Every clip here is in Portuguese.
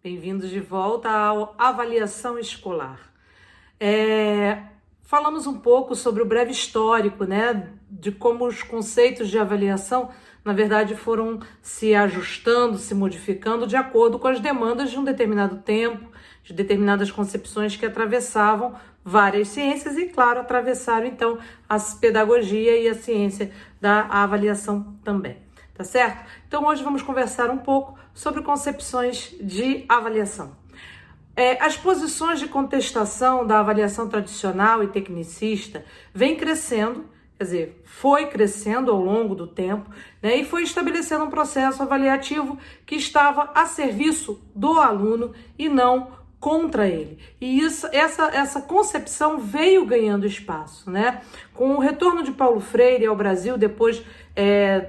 Bem-vindos de volta à avaliação escolar. Falamos um pouco sobre o breve histórico, né, de como os conceitos de avaliação, na verdade, foram se ajustando, se modificando de acordo com as demandas de um determinado tempo, de determinadas concepções que atravessavam várias ciências e, claro, atravessaram, então, a pedagogia e a ciência da avaliação também. Tá certo? Então hoje vamos conversar um pouco sobre concepções de avaliação. As posições de contestação da avaliação tradicional e tecnicista vêm crescendo, quer dizer, foi crescendo ao longo do tempo, né, e foi estabelecendo um processo avaliativo que estava a serviço do aluno e não contra ele. E essa concepção veio ganhando espaço, né? Com o retorno de Paulo Freire ao Brasil, depois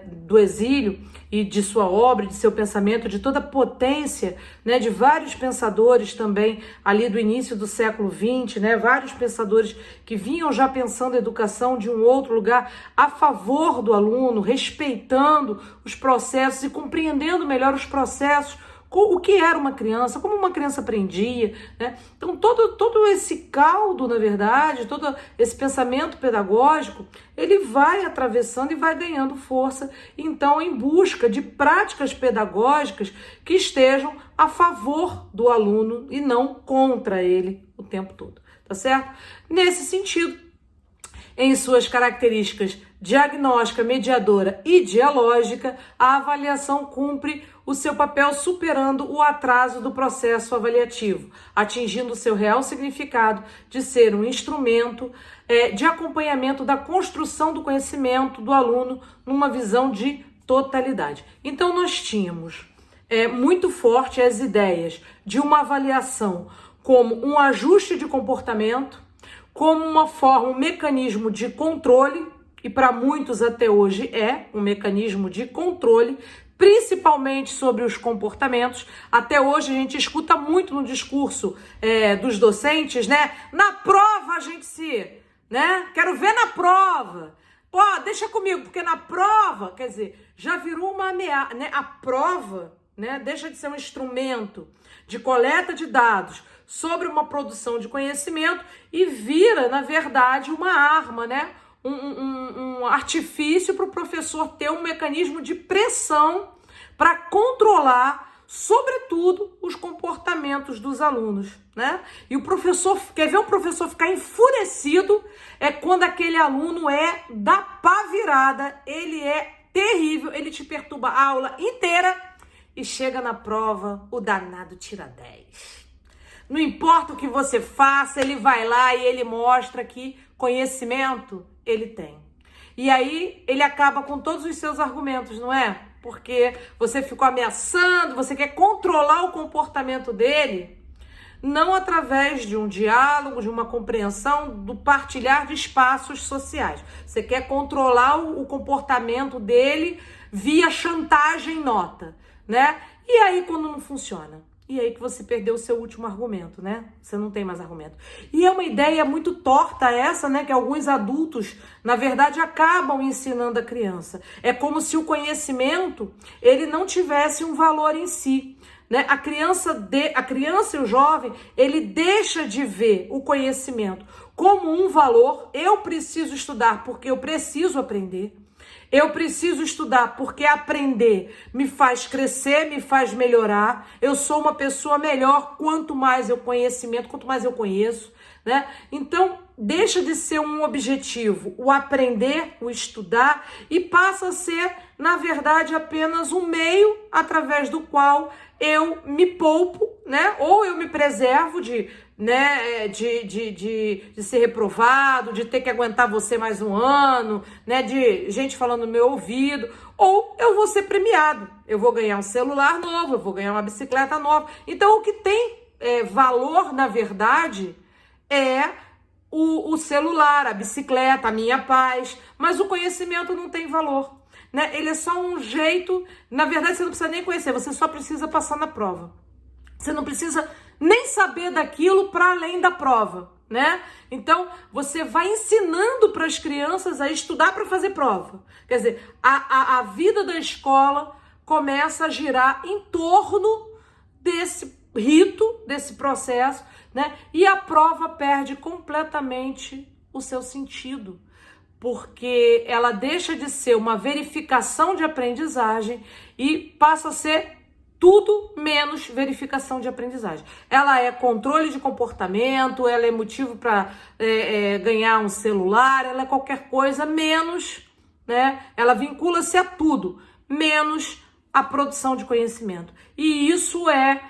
do exílio e de sua obra, de seu pensamento, de toda a potência, né, de vários pensadores também ali do início do século XX, né, vários pensadores que vinham já pensando a educação de um outro lugar a favor do aluno, respeitando os processos e compreendendo melhor os processos, o que era uma criança, como uma criança aprendia, né? Então todo esse caldo, na verdade, todo esse pensamento pedagógico, ele vai atravessando e vai ganhando força, então, em busca de práticas pedagógicas que estejam a favor do aluno e não contra ele o tempo todo, tá certo? Nesse sentido, em suas características diagnóstica, mediadora e dialógica, a avaliação cumpre o seu papel superando o atraso do processo avaliativo, atingindo seu real significado de ser um instrumento de acompanhamento da construção do conhecimento do aluno numa visão de totalidade. Então nós tínhamos muito forte as ideias de uma avaliação como um ajuste de comportamento, como uma forma, um mecanismo de controle, e para muitos até hoje é um mecanismo de controle, principalmente sobre os comportamentos. Até hoje a gente escuta muito no discurso dos docentes, né? Na prova a gente né? Quero ver na prova. Pô, deixa comigo, porque na prova, quer dizer, já virou uma ameaça, né? A prova, né, deixa de ser um instrumento de coleta de dados sobre uma produção de conhecimento e vira, na verdade, uma arma, né? Um artifício para o professor ter um mecanismo de pressão para controlar, sobretudo, os comportamentos dos alunos, né? E o professor, quer ver um professor ficar enfurecido, é quando aquele aluno da pá virada, ele é terrível, ele te perturba a aula inteira e chega na prova, o danado tira 10. Não importa o que você faça, ele vai lá e ele mostra que conhecimento ele tem. E aí ele acaba com todos os seus argumentos, não é? Porque você ficou ameaçando, você quer controlar o comportamento dele, não através de um diálogo, de uma compreensão, do partilhar de espaços sociais. Você quer controlar o comportamento dele via chantagem nota, né? E aí quando não funciona? E aí que você perdeu o seu último argumento, né? Você não tem mais argumento. E é uma ideia muito torta essa, né? Que alguns adultos, na verdade, acabam ensinando a criança. É como se o conhecimento, ele não tivesse um valor em si, né? A criança e o jovem, ele deixa de ver o conhecimento como um valor. Eu preciso estudar porque eu preciso aprender. Eu preciso estudar porque aprender me faz crescer, me faz melhorar. Eu sou uma pessoa melhor quanto mais eu conhecimento, quanto mais eu conheço, né? Então, deixa de ser um objetivo, o aprender, o estudar, e passa a ser, na verdade, apenas um meio através do qual eu me poupo, né? Ou eu me preservo de ser reprovado, de ter que aguentar você mais um ano, né? De gente falando no meu ouvido, ou eu vou ser premiado, eu vou ganhar um celular novo, eu vou ganhar uma bicicleta nova. Então, o que tem valor, na verdade, é o celular, a bicicleta, a minha paz, mas o conhecimento não tem valor, né? Ele é só um jeito, na verdade você não precisa nem conhecer, você só precisa passar na prova. Você não precisa nem saber daquilo para além da prova, né? Então, você vai ensinando para as crianças a estudar para fazer prova. Quer dizer, a vida da escola começa a girar em torno desse rito desse processo, né? E a prova perde completamente o seu sentido, porque ela deixa de ser uma verificação de aprendizagem e passa a ser tudo menos verificação de aprendizagem. Ela é controle de comportamento, ela é motivo para ganhar um celular, ela é qualquer coisa menos, né? Ela vincula-se a tudo, menos a produção de conhecimento. E isso é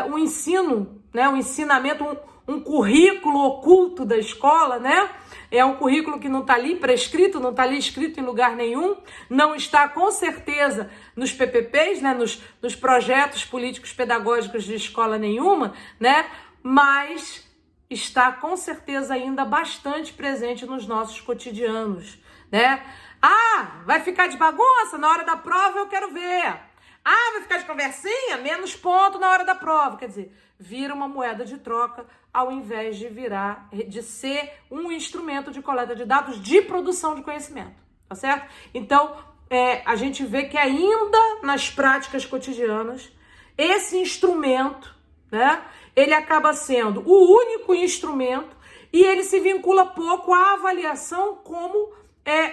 um ensino, né? Um ensinamento, um currículo oculto da escola, né? É um currículo que não está ali prescrito, não está ali escrito em lugar nenhum, não está com certeza nos PPPs, né? Nos projetos políticos pedagógicos de escola nenhuma, né? Mas está com certeza ainda bastante presente nos nossos cotidianos, né? Ah, vai ficar de bagunça? Na hora da prova eu quero ver. Ah, vai ficar de conversinha? Menos ponto na hora da prova. Quer dizer, vira uma moeda de troca ao invés de ser um instrumento de coleta de dados de produção de conhecimento, tá certo? Então, a gente vê que ainda nas práticas cotidianas, esse instrumento, né, ele acaba sendo o único instrumento e ele se vincula pouco à avaliação como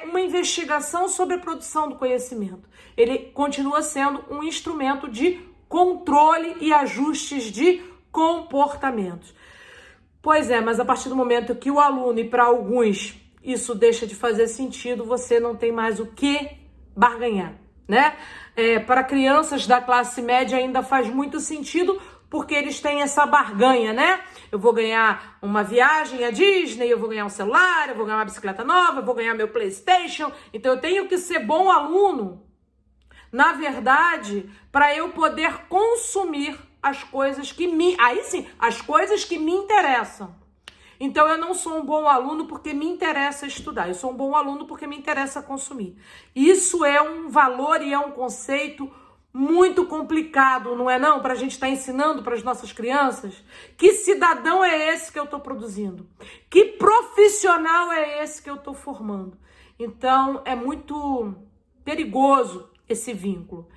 uma investigação sobre a produção do conhecimento. Ele continua sendo um instrumento de controle e ajustes de comportamentos. Pois é, mas a partir do momento que o aluno, e para alguns isso deixa de fazer sentido, você não tem mais o que barganhar, né? Para crianças da classe média ainda faz muito sentido, porque eles têm essa barganha, né? Eu vou ganhar uma viagem à Disney, eu vou ganhar um celular, eu vou ganhar uma bicicleta nova, eu vou ganhar meu PlayStation. Então eu tenho que ser bom aluno, na verdade, para eu poder consumir as coisas que as coisas que me interessam. Então eu não sou um bom aluno porque me interessa estudar, eu sou um bom aluno porque me interessa consumir. Isso é um valor e é um conceito muito complicado, não é não? Para a gente estar ensinando para as nossas crianças. Que cidadão é esse que eu estou produzindo? Que profissional é esse que eu estou formando? Então é muito perigoso esse vínculo.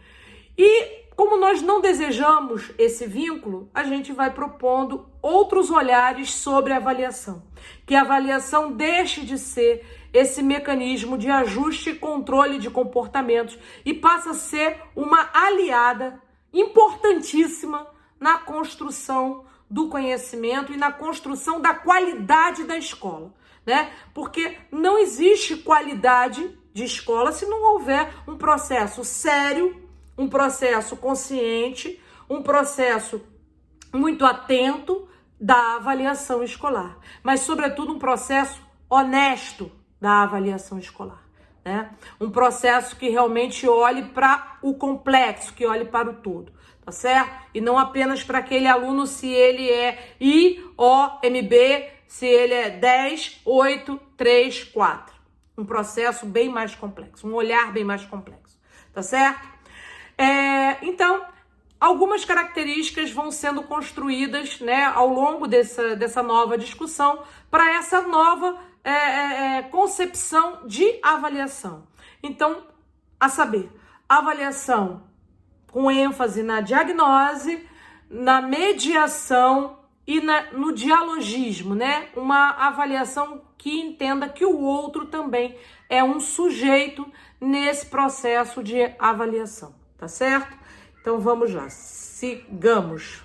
E como nós não desejamos esse vínculo, a gente vai propondo outros olhares sobre a avaliação. Que a avaliação deixe de ser esse mecanismo de ajuste e controle de comportamentos e passa a ser uma aliada importantíssima na construção do conhecimento e na construção da qualidade da escola, né? Porque não existe qualidade de escola se não houver um processo sério, um processo consciente, um processo muito atento da avaliação escolar, mas sobretudo um processo honesto da avaliação escolar, né? Um processo que realmente olhe para o complexo, que olhe para o todo, tá certo? E não apenas para aquele aluno se ele é IOMB, se ele é 10, 8, 3, 4. Um processo bem mais complexo, um olhar bem mais complexo, tá certo? Então, algumas características vão sendo construídas, né, ao longo dessa nova discussão para essa nova concepção de avaliação. Então, a saber, avaliação com ênfase na diagnose, na mediação e no dialogismo, né? Uma avaliação que entenda que o outro também é um sujeito nesse processo de avaliação. Tá certo? Então vamos lá, sigamos.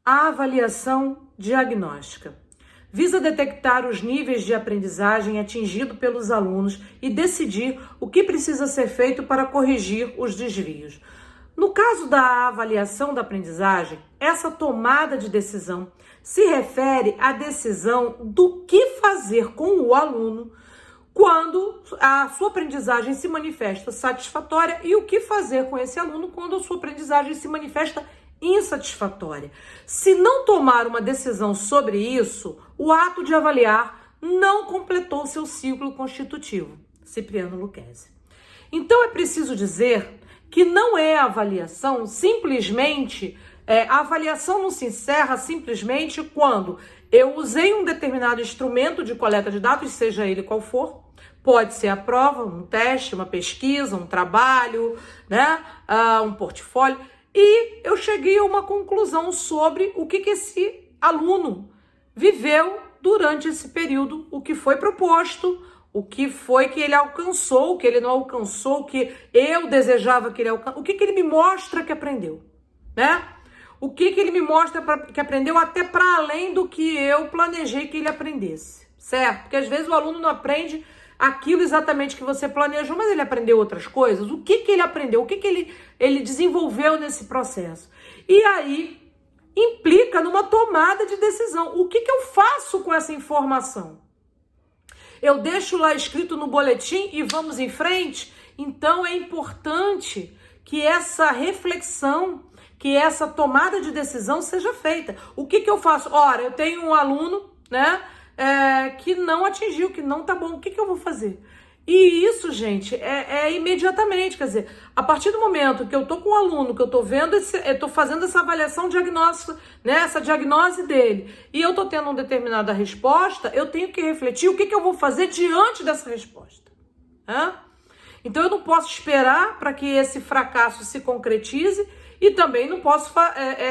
A avaliação diagnóstica visa detectar os níveis de aprendizagem atingidos pelos alunos e decidir o que precisa ser feito para corrigir os desvios. No caso da avaliação da aprendizagem, essa tomada de decisão se refere à decisão do que fazer com o aluno quando a sua aprendizagem se manifesta satisfatória e o que fazer com esse aluno quando a sua aprendizagem se manifesta insatisfatória. Se não tomar uma decisão sobre isso, o ato de avaliar não completou seu ciclo constitutivo. Cipriano Lucchesi. Então é preciso dizer que não é a avaliação simplesmente, a avaliação não se encerra simplesmente quando eu usei um determinado instrumento de coleta de dados, seja ele qual for, Pode ser a prova, um teste, uma pesquisa, um trabalho, né? Um portfólio. E eu cheguei a uma conclusão sobre o que esse aluno viveu durante esse período, o que foi proposto, o que foi que ele alcançou, o que ele não alcançou, o que eu desejava que ele alcançasse, o que ele me mostra que aprendeu, né? O que ele me mostra que aprendeu até para além do que eu planejei que ele aprendesse, certo? Porque às vezes o aluno não aprende aquilo exatamente que você planejou, mas ele aprendeu outras coisas. O que ele aprendeu? O que ele desenvolveu nesse processo? E aí implica numa tomada de decisão. O que eu faço com essa informação? Eu deixo lá escrito no boletim e vamos em frente? Então é importante que essa reflexão, que essa tomada de decisão seja feita. O que eu faço? Ora, eu tenho um aluno, né, que não atingiu, que não tá bom. O que eu vou fazer? E isso, gente, é imediatamente, quer dizer, a partir do momento que eu tô com o aluno, que eu tô vendo, eu tô fazendo essa avaliação diagnóstica, né, essa diagnose dele, e eu tô tendo uma determinada resposta, eu tenho que refletir o que eu vou fazer diante dessa resposta. Né? Então eu não posso esperar para que esse fracasso se concretize e também não posso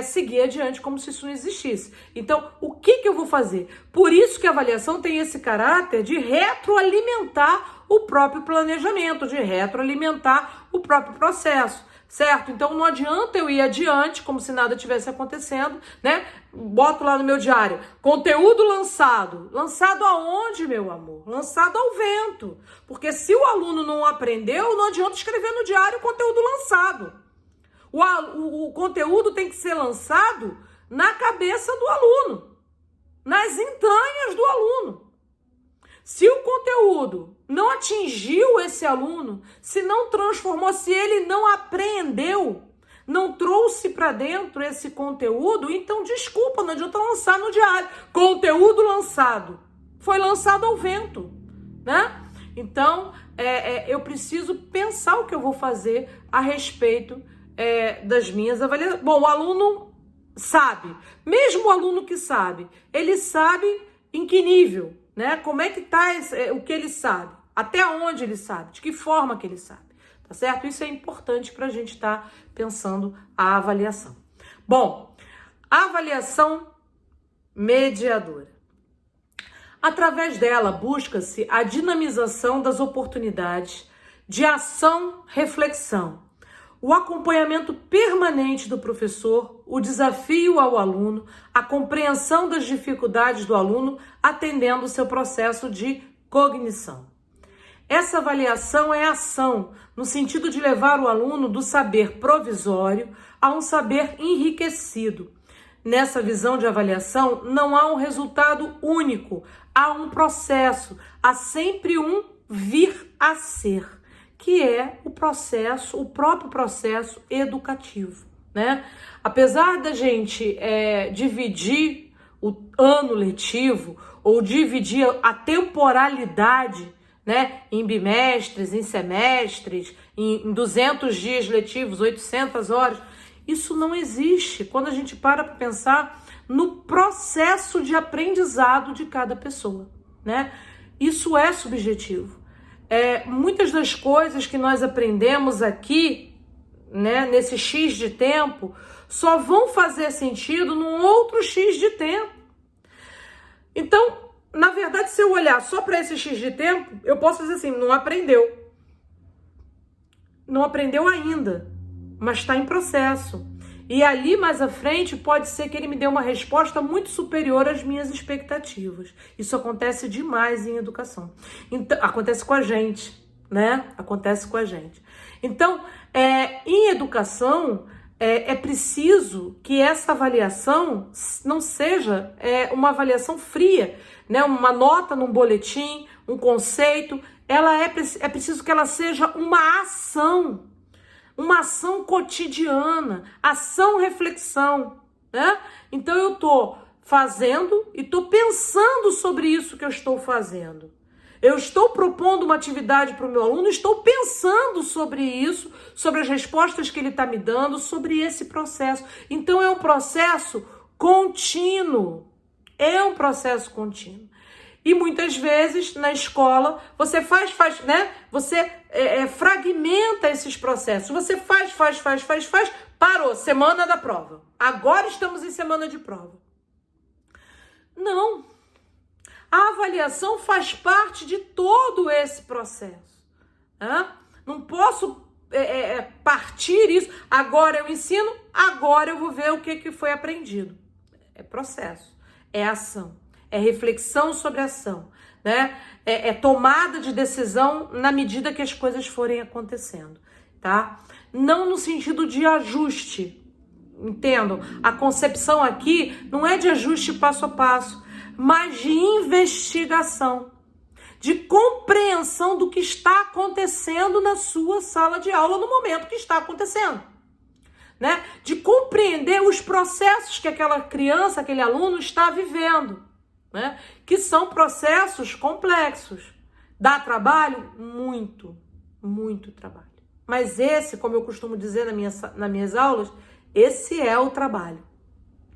seguir adiante como se isso não existisse. Então, o que eu vou fazer? Por isso que a avaliação tem esse caráter de retroalimentar o próprio planejamento, de retroalimentar o próprio processo, certo? Então, não adianta eu ir adiante como se nada tivesse acontecendo, né? Boto lá no meu diário, conteúdo lançado. Lançado aonde, meu amor? Lançado ao vento. Porque se o aluno não aprendeu, não adianta escrever no diário conteúdo lançado. O conteúdo tem que ser lançado na cabeça do aluno, nas entranhas do aluno. Se o conteúdo não atingiu esse aluno, se não transformou, se ele não aprendeu, não trouxe para dentro esse conteúdo, então desculpa, não adianta lançar no diário. Conteúdo lançado. Foi lançado ao vento, né? Então, eu preciso pensar o que eu vou fazer a respeito das minhas avaliações. Bom, o aluno sabe, mesmo o aluno que sabe, ele sabe em que nível, né? Como é que tá o que ele sabe, até onde ele sabe, de que forma que ele sabe, tá certo? Isso é importante para a gente estar pensando a avaliação. Bom, a avaliação mediadora. Através dela, busca-se a dinamização das oportunidades de ação-reflexão, o acompanhamento permanente do professor, o desafio ao aluno, a compreensão das dificuldades do aluno, atendendo o seu processo de cognição. Essa avaliação é ação, no sentido de levar o aluno do saber provisório a um saber enriquecido. Nessa visão de avaliação, não há um resultado único, há um processo, há sempre um vir a ser, que é o processo, o próprio processo educativo, né? Apesar da gente dividir o ano letivo ou dividir a temporalidade, né, em bimestres, em semestres, em 200 dias letivos, 800 horas, isso não existe quando a gente para pensar no processo de aprendizado de cada pessoa, né? Isso é subjetivo. Muitas das coisas que nós aprendemos aqui, né, nesse X de tempo, só vão fazer sentido num outro X de tempo. Então, na verdade, se eu olhar só para esse X de tempo, eu posso dizer assim, não aprendeu. Não aprendeu ainda, mas está em processo. E ali mais à frente pode ser que ele me dê uma resposta muito superior às minhas expectativas. Isso acontece demais em educação. Então, acontece com a gente, né? Acontece com a gente. Então, em educação, é preciso que essa avaliação não seja uma avaliação fria, né? Uma nota num boletim, um conceito. É preciso que ela seja uma ação cotidiana, ação-reflexão, né? Então eu estou fazendo e estou pensando sobre isso que eu estou fazendo. Eu estou propondo uma atividade para o meu aluno, estou pensando sobre isso, sobre as respostas que ele está me dando, sobre esse processo. Então é um processo contínuo, E muitas vezes na escola você faz, né? Você fragmenta esses processos. Você faz, parou, semana da prova. Agora estamos em semana de prova. Não. A avaliação faz parte de todo esse processo. Né? Não posso partir isso. Agora eu ensino, agora eu vou ver o que foi aprendido. É processo, é ação, é reflexão sobre ação, né? É tomada de decisão na medida que as coisas forem acontecendo, tá? Não no sentido de ajuste, entendam? A concepção aqui não é de ajuste passo a passo, mas de investigação, de compreensão do que está acontecendo na sua sala de aula no momento que está acontecendo, né? De compreender os processos que aquela criança, aquele aluno está vivendo, né? Que são processos complexos. Dá trabalho? Muito, muito trabalho. Mas esse, como eu costumo dizer nas minhas aulas, esse é o trabalho,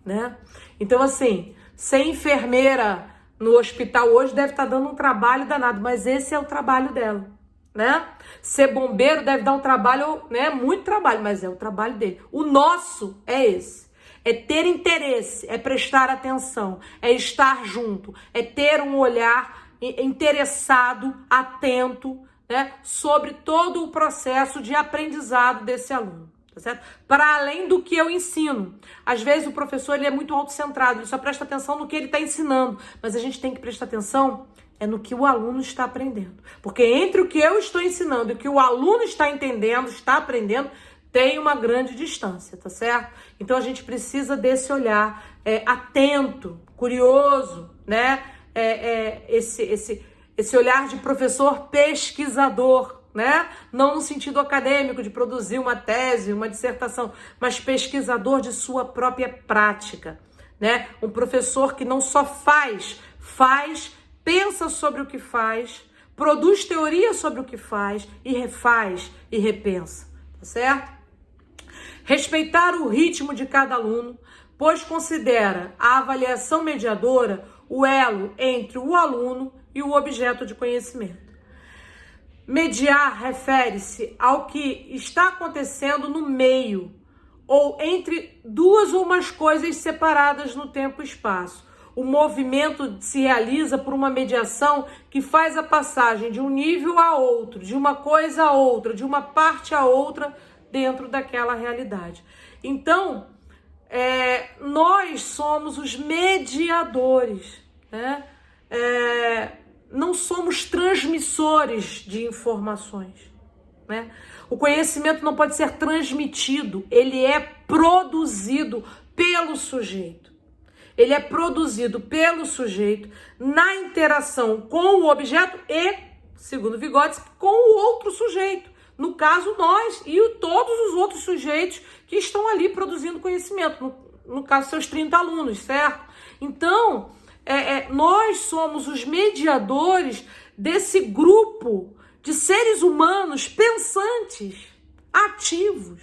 né? Então, assim, ser enfermeira no hospital hoje deve estar dando um trabalho danado, mas esse é o trabalho dela, né? Ser bombeiro deve dar um trabalho, né? Muito trabalho, mas é o trabalho dele. O nosso é esse. É ter interesse, é prestar atenção, é estar junto, é ter um olhar interessado, atento, né? Sobre todo o processo de aprendizado desse aluno. Tá certo? Para além do que eu ensino. Às vezes o professor ele é muito autocentrado, ele só presta atenção no que ele está ensinando, mas a gente tem que prestar atenção no que o aluno está aprendendo. Porque entre o que eu estou ensinando e o que o aluno está entendendo, está aprendendo, tem uma grande distância, tá certo? Então a gente precisa desse olhar atento, curioso, né? Esse olhar de professor pesquisador, né? Não no sentido acadêmico de produzir uma tese, uma dissertação, mas pesquisador de sua própria prática, né? Um professor que não só faz, pensa sobre o que faz, produz teoria sobre o que faz e refaz e repensa, tá certo? Respeitar o ritmo de cada aluno, pois considera a avaliação mediadora o elo entre o aluno e o objeto de conhecimento. Mediar refere-se ao que está acontecendo no meio ou entre duas ou mais coisas separadas no tempo e espaço. O movimento se realiza por uma mediação que faz a passagem de um nível a outro, de uma coisa a outra, de uma parte a outra dentro daquela realidade. Então, nós somos os mediadores, né? Não somos transmissores de informações, né? O conhecimento não pode ser transmitido, ele é produzido pelo sujeito. Ele é produzido pelo sujeito na interação com o objeto e, segundo Vygotsky, com o outro sujeito. No caso, nós e todos os outros sujeitos que estão ali produzindo conhecimento. No caso, seus 30 alunos, certo? Então, nós somos os mediadores desse grupo de seres humanos pensantes, ativos,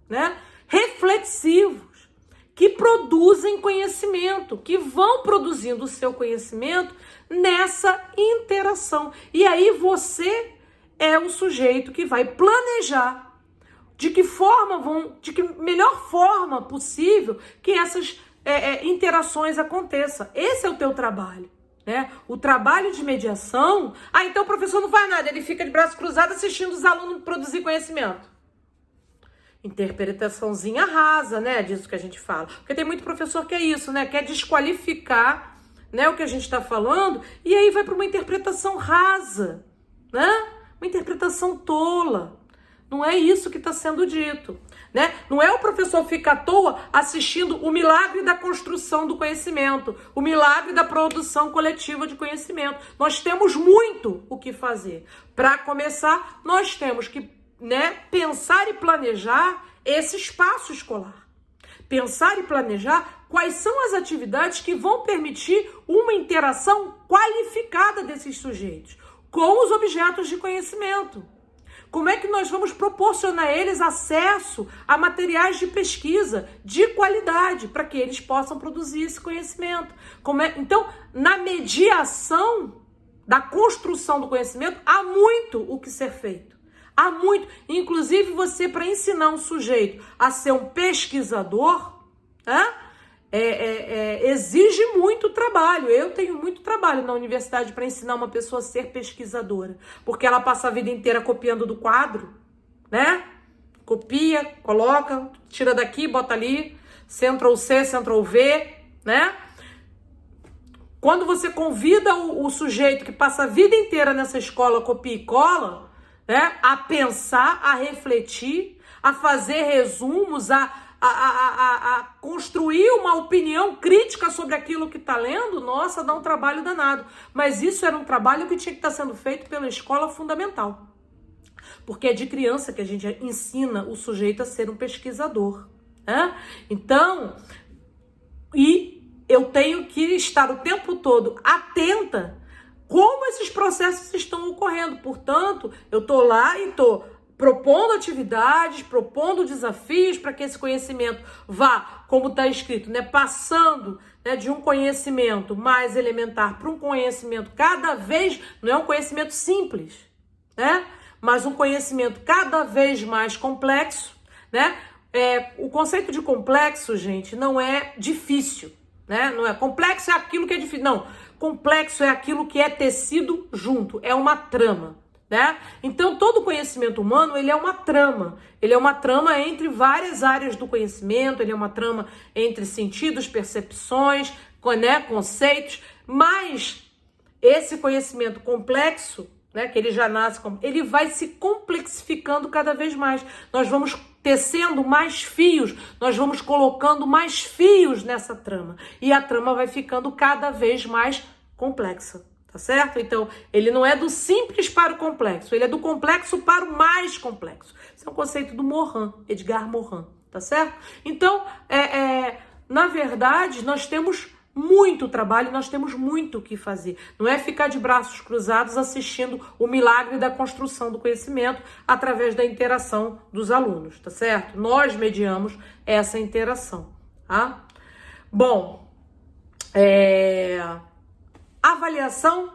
né? Reflexivos, que produzem conhecimento, que vão produzindo o seu conhecimento nessa interação. E aí você é o sujeito que vai planejar de que melhor forma possível que essas interações aconteçam. Esse é o teu trabalho, né? O trabalho de mediação. Então o professor não faz nada, ele fica de braço cruzado assistindo os alunos produzir conhecimento. Interpretaçãozinha rasa, né? Disso que a gente fala. Porque tem muito professor que é isso, né? Quer desqualificar, né, o que a gente está falando e aí vai para uma interpretação rasa, né? Uma interpretação tola. Não é isso que está sendo dito, né? Não é o professor ficar à toa assistindo o milagre da construção do conhecimento, o milagre da produção coletiva de conhecimento. Nós temos muito o que fazer. Para começar, nós temos que, né, pensar e planejar esse espaço escolar. Pensar e planejar quais são as atividades que vão permitir uma interação qualificada desses sujeitos com os objetos de conhecimento. Como é que nós vamos proporcionar a eles acesso a materiais de pesquisa de qualidade para que eles possam produzir esse conhecimento? Então, na mediação da construção do conhecimento, há muito o que ser feito. Há muito. Inclusive, você, para ensinar um sujeito a ser um pesquisador, exige muito trabalho. Eu tenho muito trabalho na universidade para ensinar uma pessoa a ser pesquisadora, porque ela passa a vida inteira copiando do quadro, né? Copia, coloca, tira daqui, bota ali, Ctrl+C, Ctrl+V, né? Quando você convida o sujeito que passa a vida inteira nessa escola, copia e cola, né, a pensar, a refletir, a fazer resumos, a construir uma opinião crítica sobre aquilo que está lendo, nossa, dá um trabalho danado. Mas isso era um trabalho que tinha que estar sendo feito pela escola fundamental. Porque é de criança que a gente ensina o sujeito a ser um pesquisador, né? Então, eu tenho que estar o tempo todo atenta como esses processos estão ocorrendo. Portanto, eu estou lá e estou propondo atividades, propondo desafios para que esse conhecimento vá, como está escrito, né, passando, né, de um conhecimento mais elementar para um conhecimento cada vez, não é um conhecimento simples, né, mas um conhecimento cada vez mais complexo, né? O conceito de complexo, gente, não é difícil, né? Não é complexo, é aquilo que é difícil. Não, complexo é aquilo que é tecido junto, é uma trama, né? Então, todo conhecimento humano, ele é uma trama. Ele é uma trama entre várias áreas do conhecimento, ele é uma trama entre sentidos, percepções, né, conceitos, mas esse conhecimento complexo, né, que ele já nasce, ele vai se complexificando cada vez mais. Nós vamos tecendo mais fios, nós vamos colocando mais fios nessa trama. E a trama vai ficando cada vez mais complexa, tá certo? Então, ele não é do simples para o complexo, ele é do complexo para o mais complexo. Esse é um conceito do Morin, Edgar Morin, tá certo? Então, na verdade, nós temos muito trabalho, nós temos muito o que fazer. Não é ficar de braços cruzados assistindo o milagre da construção do conhecimento através da interação dos alunos, tá certo? Nós mediamos essa interação, tá? Bom, avaliação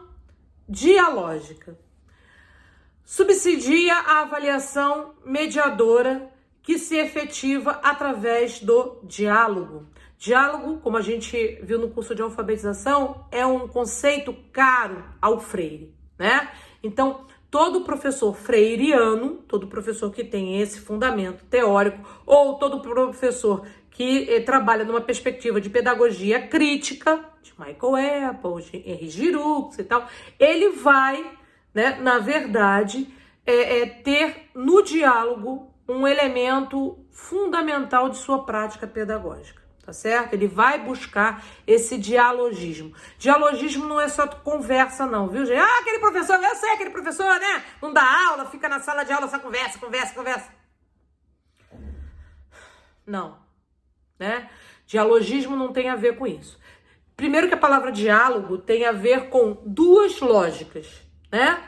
dialógica. Subsidia a avaliação mediadora que se efetiva através do diálogo. Diálogo, como a gente viu no curso de alfabetização, é um conceito caro ao Freire, né? Então, todo professor freiriano, todo professor que tem esse fundamento teórico, ou todo professor que trabalha numa perspectiva de pedagogia crítica, de Michael Apple, de Henri Giroux e tal, ele vai, né, na verdade, ter no diálogo um elemento fundamental de sua prática pedagógica. Tá certo? Ele vai buscar esse dialogismo. Dialogismo não é só conversa não, viu, gente? Ah, aquele professor, eu sei aquele professor, né? Não dá aula, fica na sala de aula, só conversa. Não, né? Dialogismo não tem a ver com isso. Primeiro que a palavra diálogo tem a ver com duas lógicas, né?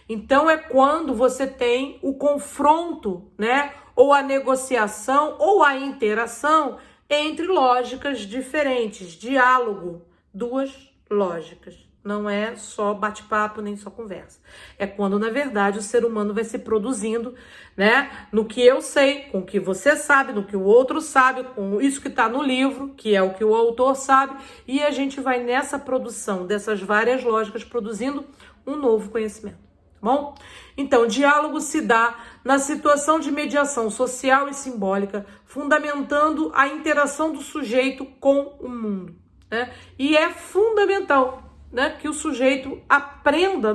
Então é quando você tem o confronto, né? Ou a negociação, ou a interação entre lógicas diferentes, diálogo, duas lógicas. Não é só bate-papo, nem só conversa. É quando, na verdade, o ser humano vai se produzindo, né, no que eu sei, com o que você sabe, no que o outro sabe, com isso que está no livro, que é o que o autor sabe, e a gente vai nessa produção dessas várias lógicas produzindo um novo conhecimento. Bom, então, diálogo se dá na situação de mediação social e simbólica, fundamentando a interação do sujeito com o mundo, né? E é fundamental, né, que o sujeito aprenda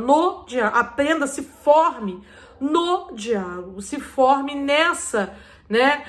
se forme no diálogo, se forme nessa, né,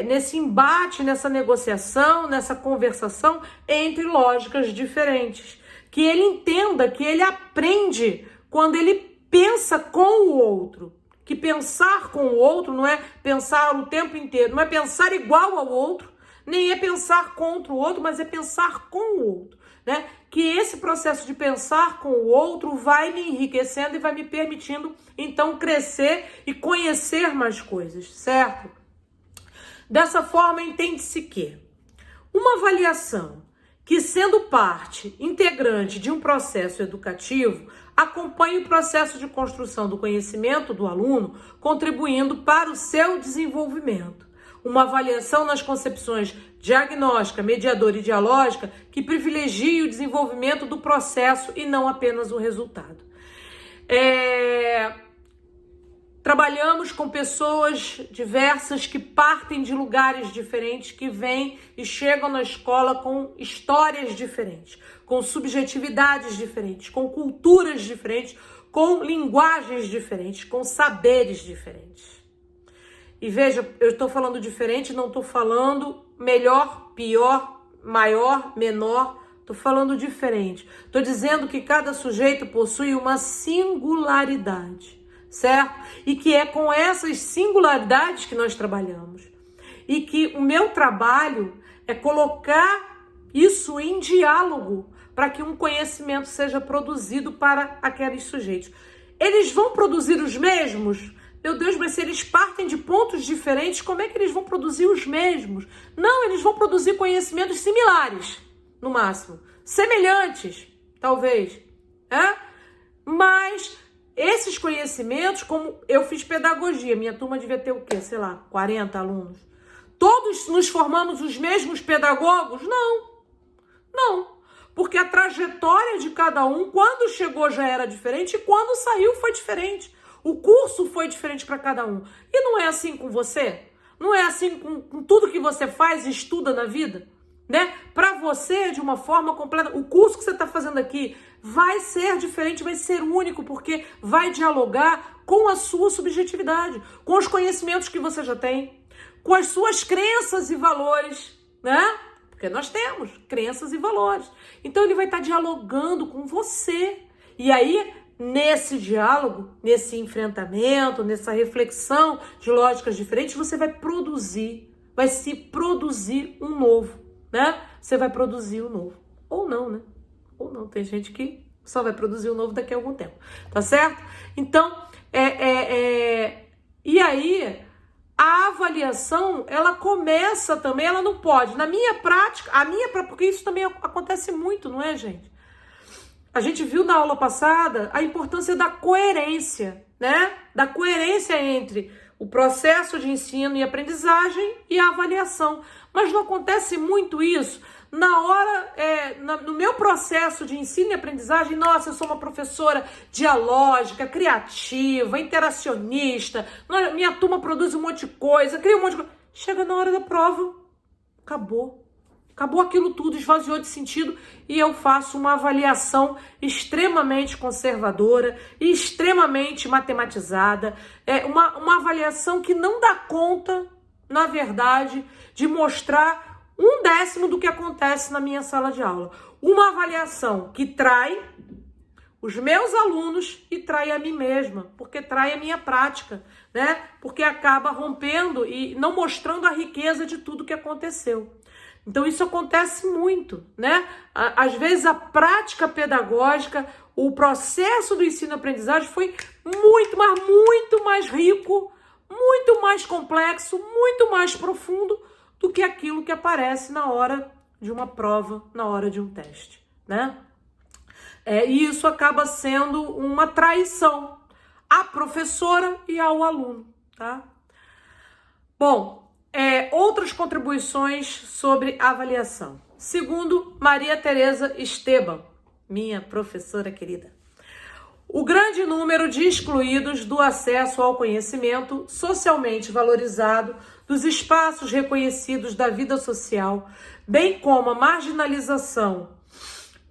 nesse embate, nessa negociação, nessa conversação entre lógicas diferentes, que ele entenda, que ele aprende quando ele pensa com o outro, que pensar com o outro não é pensar o tempo inteiro, não é pensar igual ao outro, nem é pensar contra o outro, mas é pensar com o outro, né? Que que esse processo de pensar com o outro vai me enriquecendo e vai me permitindo, então, crescer e conhecer mais coisas, certo? Dessa forma, entende-se que uma avaliação que, sendo parte integrante de um processo educativo, acompanha o processo de construção do conhecimento do aluno, contribuindo para o seu desenvolvimento. Uma avaliação nas concepções diagnóstica, mediadora e dialógica que privilegie o desenvolvimento do processo e não apenas o resultado. Trabalhamos com pessoas diversas que partem de lugares diferentes, que vêm e chegam na escola com histórias diferentes, com subjetividades diferentes, com culturas diferentes, com linguagens diferentes, com saberes diferentes. E veja, eu estou falando diferente, não estou falando melhor, pior, maior, menor, estou falando diferente. Estou dizendo que cada sujeito possui uma singularidade, certo? E que é com essas singularidades que nós trabalhamos. E que o meu trabalho é colocar isso em diálogo para que um conhecimento seja produzido para aqueles sujeitos. Eles vão produzir os mesmos? Meu Deus, mas se eles partem de pontos diferentes, como é que eles vão produzir os mesmos? Não, eles vão produzir conhecimentos similares, no máximo. Semelhantes, talvez. Mas esses conhecimentos, como eu fiz pedagogia, minha turma devia ter o quê? Sei lá, 40 alunos. Todos nos formamos os mesmos pedagogos? Não. Porque a trajetória de cada um, quando chegou já era diferente e quando saiu foi diferente. O curso foi diferente para cada um. E não é assim com você? Não é assim com tudo que você faz e estuda na vida? Né? Para você, de uma forma completa, o curso que você está fazendo aqui vai ser diferente, vai ser único, porque vai dialogar com a sua subjetividade, com os conhecimentos que você já tem, com as suas crenças e valores, né? Porque nós temos crenças e valores. Então ele vai estar dialogando com você. E aí, nesse diálogo, nesse enfrentamento, nessa reflexão de lógicas diferentes, você vai se produzir um novo, né? Você vai produzir um novo. Ou não, né? Ou não. Tem gente que só vai produzir um novo daqui a algum tempo. Tá certo? Então, e aí, a avaliação, ela começa também, ela não pode. Na minha prática, porque isso também acontece muito, não é, gente? A gente viu na aula passada a importância da coerência, né? Da coerência entre o processo de ensino e aprendizagem e a avaliação. Mas não acontece muito isso na hora, no meu processo de ensino e aprendizagem. Nossa, eu sou uma professora dialógica, criativa, interacionista, minha turma produz um monte de coisa, cria um monte de coisa. Chega na hora da prova, acabou aquilo tudo, esvaziou de sentido e eu faço uma avaliação extremamente conservadora e extremamente matematizada. Uma avaliação que não dá conta, na verdade, de mostrar 1/10 do que acontece na minha sala de aula. Uma avaliação que trai os meus alunos e trai a mim mesma, porque trai a minha prática, né? Porque acaba rompendo e não mostrando a riqueza de tudo que aconteceu. Então isso acontece muito, né? Às vezes a prática pedagógica, o processo do ensino-aprendizagem foi muito mais rico, muito mais complexo, muito mais profundo do que aquilo que aparece na hora de uma prova, na hora de um teste, né? E isso acaba sendo uma traição à professora e ao aluno, tá? Bom, outras contribuições sobre avaliação. Segundo Maria Tereza Esteban, minha professora querida, o grande número de excluídos do acesso ao conhecimento socialmente valorizado, dos espaços reconhecidos da vida social, bem como a marginalização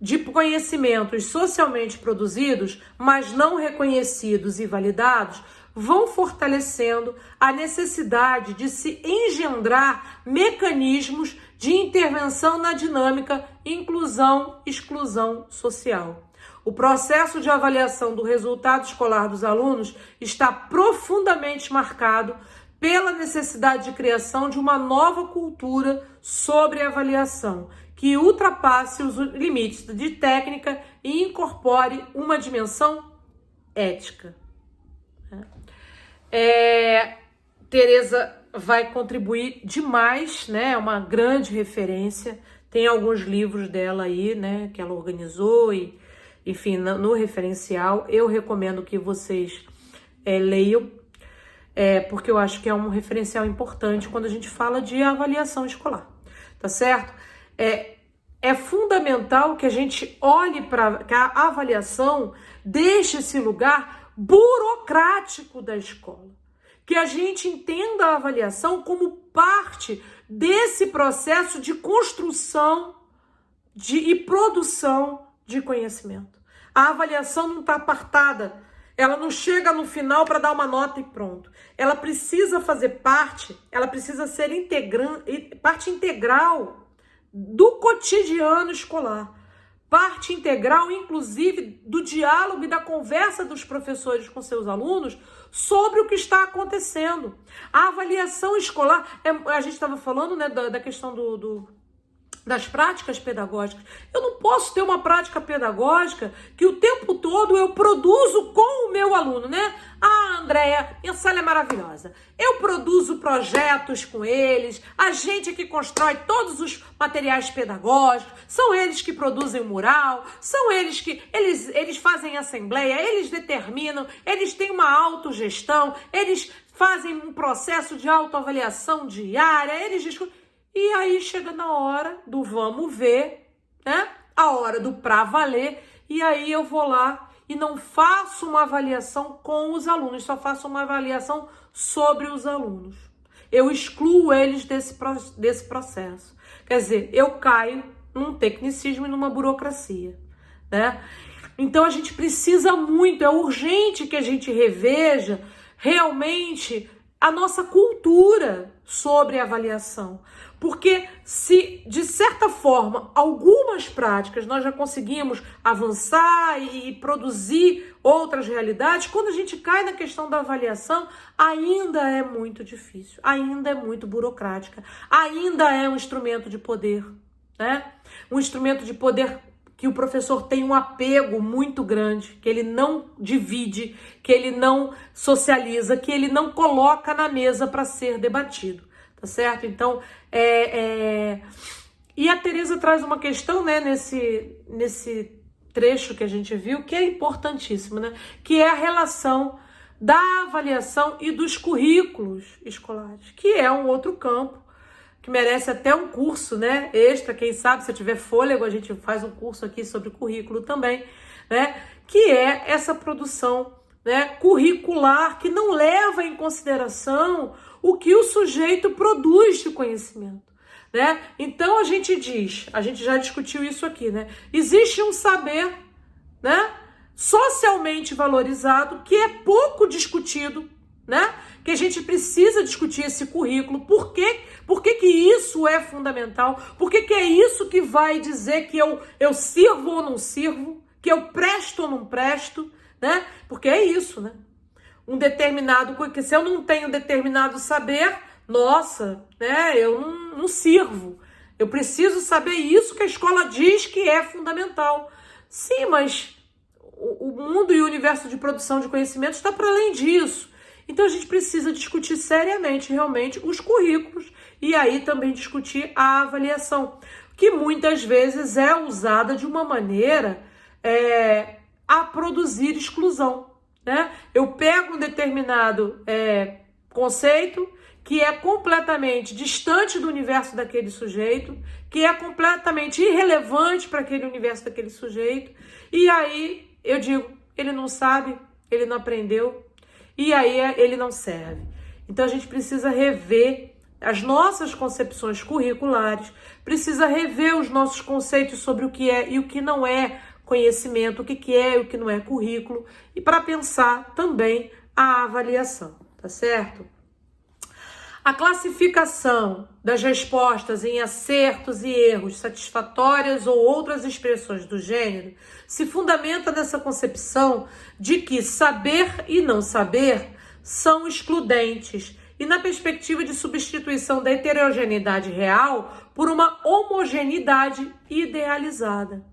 de conhecimentos socialmente produzidos, mas não reconhecidos e validados, vão fortalecendo a necessidade de se engendrar mecanismos de intervenção na dinâmica inclusão-exclusão social. O processo de avaliação do resultado escolar dos alunos está profundamente marcado pela necessidade de criação de uma nova cultura sobre avaliação, que ultrapasse os limites de técnica e incorpore uma dimensão ética. Tereza vai contribuir demais, né? É uma grande referência. Tem alguns livros dela aí, né, que ela organizou e, enfim, no referencial. Eu recomendo que vocês leiam, porque eu acho que é um referencial importante quando a gente fala de avaliação escolar, tá certo? É fundamental que a gente olhe para que a avaliação deixe esse lugar burocrático da escola. Que a gente entenda a avaliação como parte desse processo de construção e produção de conhecimento. A avaliação não está apartada, ela não chega no final para dar uma nota e pronto. Ela precisa fazer parte, ela precisa ser parte integral do cotidiano escolar. Parte integral, inclusive, do diálogo e da conversa dos professores com seus alunos sobre o que está acontecendo. A avaliação escolar, a gente estava falando, né, da questão das práticas pedagógicas. Eu não posso ter uma prática pedagógica que o tempo todo eu produzo com o meu aluno, né? Ah, Andréia, minha sala é maravilhosa. Eu produzo projetos com eles, a gente é que constrói todos os materiais pedagógicos, são eles que produzem o mural, são eles que eles fazem assembleia, eles determinam, eles têm uma autogestão, eles fazem um processo de autoavaliação diária, eles discutem. E aí chega na hora do vamos ver, né? A hora do pra valer, e aí eu vou lá e não faço uma avaliação com os alunos, só faço uma avaliação sobre os alunos. Eu excluo eles desse processo. Quer dizer, eu caio num tecnicismo e numa burocracia, né? Então a gente precisa muito, é urgente que a gente reveja realmente a nossa cultura sobre avaliação. Porque se, de certa forma, algumas práticas nós já conseguimos avançar e produzir outras realidades, quando a gente cai na questão da avaliação, ainda é muito difícil, ainda é muito burocrática, ainda é um instrumento de poder, né? Um instrumento de poder que o professor tem um apego muito grande, que ele não divide, que ele não socializa, que ele não coloca na mesa para ser debatido, tá certo? Então, e a Tereza traz uma questão, né, nesse trecho que a gente viu, que é importantíssimo, né? Que é a relação da avaliação e dos currículos escolares, que é um outro campo que merece até um curso, né, extra. Quem sabe, se eu tiver fôlego, a gente faz um curso aqui sobre currículo também, né, que é essa produção, né, curricular que não leva em consideração o que o sujeito produz de conhecimento, né? Então a gente já discutiu isso aqui, né? Existe um saber, né, socialmente valorizado que é pouco discutido, né? Que a gente precisa discutir esse currículo. Por que que isso é fundamental? Por que é isso que vai dizer que eu sirvo ou não sirvo? Que eu presto ou não presto, né? Porque é isso, né? Que se eu não tenho determinado saber, nossa, né? Eu não sirvo. Eu preciso saber isso que a escola diz que é fundamental. Sim, mas o mundo e o universo de produção de conhecimento está para além disso. Então a gente precisa discutir seriamente, realmente, os currículos e aí também discutir a avaliação, que muitas vezes é usada de uma maneira a produzir exclusão, né? Eu pego um determinado conceito que é completamente distante do universo daquele sujeito, que é completamente irrelevante para aquele universo daquele sujeito, e aí eu digo, ele não sabe, ele não aprendeu, e aí ele não serve. Então a gente precisa rever as nossas concepções curriculares, precisa rever os nossos conceitos sobre o que é e o que não é conhecimento, o que é e o que não é currículo, e para pensar também a avaliação, tá certo? A classificação das respostas em acertos e erros satisfatórias ou outras expressões do gênero se fundamenta nessa concepção de que saber e não saber são excludentes e na perspectiva de substituição da heterogeneidade real por uma homogeneidade idealizada.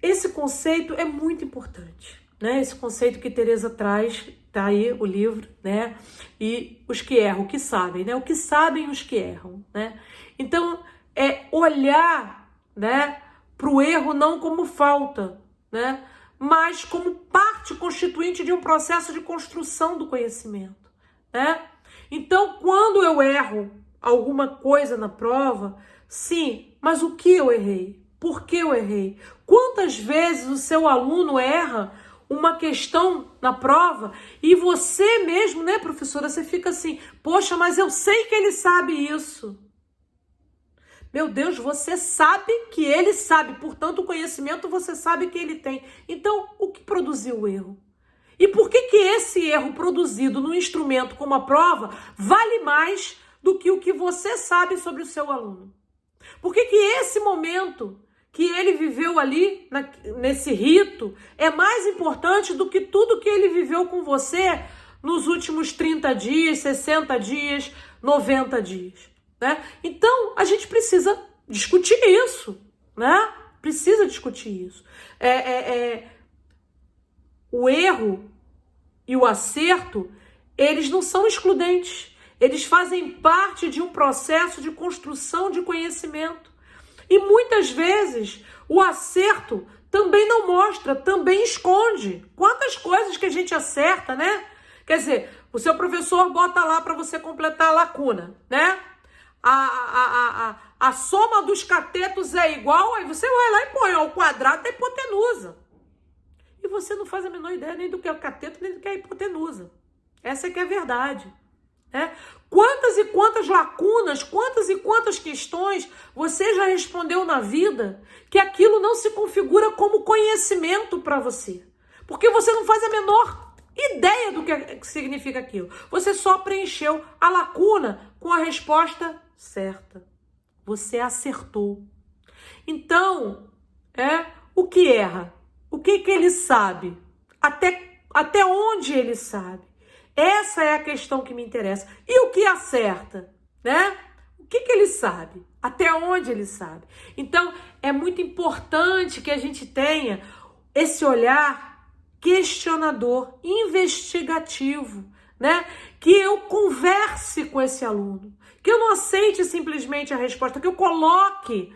Esse conceito é muito importante, né? Esse conceito que Teresa traz, tá aí o livro, né? E os que erram, o que sabem, né? O que sabem os que erram, né? Então, é olhar, né, para o erro não como falta, né, mas como parte constituinte de um processo de construção do conhecimento, né? Então, quando eu erro alguma coisa na prova, sim, mas o que eu errei? Por que eu errei? Quantas vezes o seu aluno erra uma questão na prova e você mesmo, né, professora, você fica assim, poxa, mas eu sei que ele sabe isso. Meu Deus, você sabe que ele sabe, portanto, o conhecimento você sabe que ele tem. Então, o que produziu o erro? E por que esse erro produzido no instrumento como a prova vale mais do que o que você sabe sobre o seu aluno? Por que esse momento que ele viveu ali, nesse rito, é mais importante do que tudo que ele viveu com você nos últimos 30 dias, 60 dias, 90 dias? Né? Então, a gente precisa discutir isso, né? Precisa discutir isso. O erro e o acerto, eles não são excludentes. Eles fazem parte de um processo de construção de conhecimento. E muitas vezes, o acerto também não mostra, também esconde. Quantas coisas que a gente acerta, né? Quer dizer, o seu professor bota lá para você completar a lacuna, né? A soma dos catetos é igual, aí você vai lá e põe ao quadrado da hipotenusa. E você não faz a menor ideia nem do que é o cateto, nem do que é a hipotenusa. Essa é que é a verdade. Né? Quantas e quantas lacunas, quantas e quantas questões você já respondeu na vida que aquilo não se configura como conhecimento para você. Porque você não faz a menor ideia do que significa aquilo. Você só preencheu a lacuna com a resposta certa. Você acertou. Então, o que erra? O que ele sabe? Até onde ele sabe? Essa é a questão que me interessa. E o que acerta? Né? O que ele sabe? Até onde ele sabe? Então, é muito importante que a gente tenha esse olhar questionador, investigativo, né? Que eu converse com esse aluno, que eu não aceite simplesmente a resposta, que eu coloque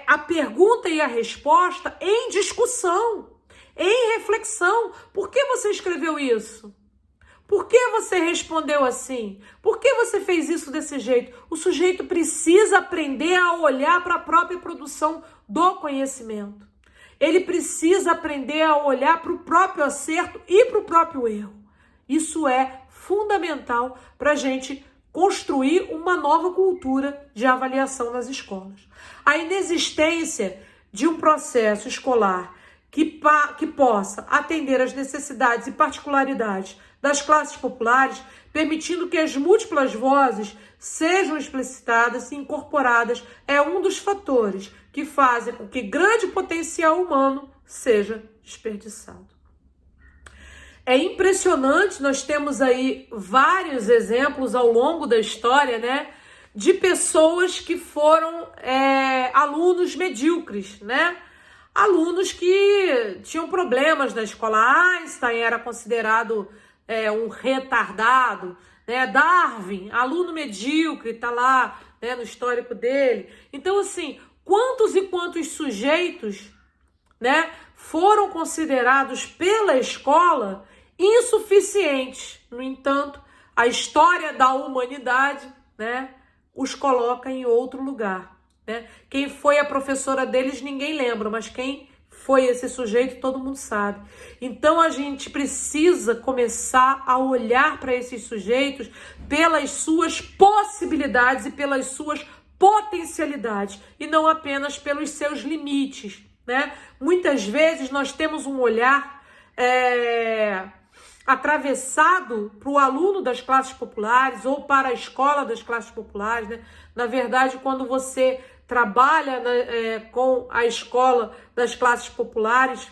a pergunta e a resposta em discussão, em reflexão. Por que você escreveu isso? Por que você respondeu assim? Por que você fez isso desse jeito? O sujeito precisa aprender a olhar para a própria produção do conhecimento. Ele precisa aprender a olhar para o próprio acerto e para o próprio erro. Isso é fundamental para a gente construir uma nova cultura de avaliação nas escolas. A inexistência de um processo escolar que possa atender às necessidades e particularidades das classes populares, permitindo que as múltiplas vozes sejam explicitadas e incorporadas, é um dos fatores que fazem com que grande potencial humano seja desperdiçado. É impressionante, nós temos aí vários exemplos ao longo da história, né, de pessoas que foram alunos medíocres, né? Alunos que tinham problemas na escola. Einstein era considerado um retardado, né? Darwin, aluno medíocre, está lá, né, no histórico dele. Então, assim, quantos e quantos sujeitos, né, foram considerados pela escola insuficientes. No entanto, a história da humanidade, né, os coloca em outro lugar. Né? Quem foi a professora deles ninguém lembra, mas quem foi esse sujeito todo mundo sabe. Então a gente precisa começar a olhar para esses sujeitos pelas suas possibilidades e pelas suas potencialidades e não apenas pelos seus limites. Né? Muitas vezes nós temos um olhar atravessado para o aluno das classes populares ou para a escola das classes populares. Né? Na verdade, quando você trabalha com a escola das classes populares,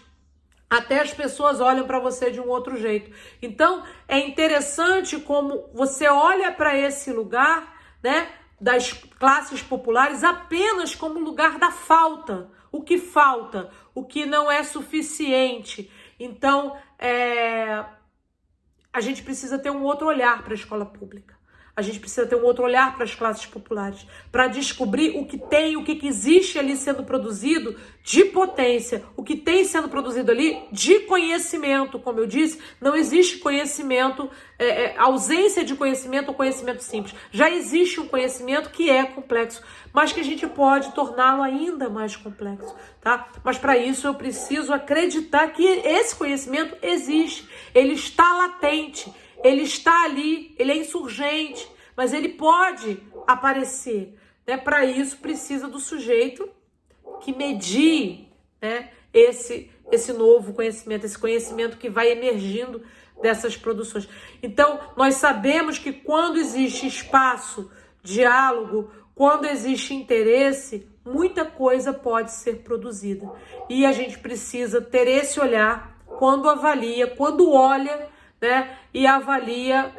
até as pessoas olham para você de um outro jeito. Então, é interessante como você olha para esse lugar, né, das classes populares apenas como lugar da falta. O que falta, o que não é suficiente. Então, a gente precisa ter um outro olhar para a escola pública. A gente precisa ter um outro olhar para as classes populares, para descobrir o que tem, o que existe ali sendo produzido de potência, o que tem sendo produzido ali de conhecimento. Como eu disse, não existe conhecimento, ausência de conhecimento ou conhecimento simples. Já existe um conhecimento que é complexo, mas que a gente pode torná-lo ainda mais complexo, tá? Mas para isso eu preciso acreditar que esse conhecimento existe, ele está latente. Ele está ali, ele é insurgente, mas ele pode aparecer, né? Para isso precisa do sujeito que medie, né, esse novo conhecimento, esse conhecimento que vai emergindo dessas produções. Então, nós sabemos que quando existe espaço, diálogo, quando existe interesse, muita coisa pode ser produzida. E a gente precisa ter esse olhar quando avalia, quando olha, né, e avalia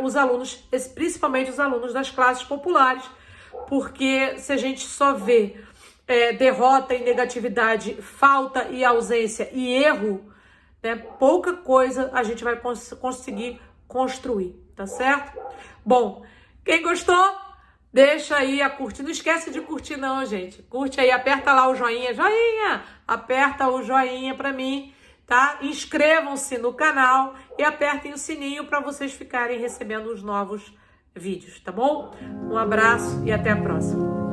os alunos, principalmente os alunos das classes populares, porque se a gente só vê derrota e negatividade, falta e ausência e erro, né, pouca coisa a gente vai conseguir construir, tá certo? Bom, quem gostou, deixa aí a curtir. Não esquece de curtir não, gente. Curte aí, aperta lá o joinha. Aperta o joinha pra mim, tá? Inscrevam-se no canal e apertem o sininho para vocês ficarem recebendo os novos vídeos, tá bom? Um abraço e até a próxima.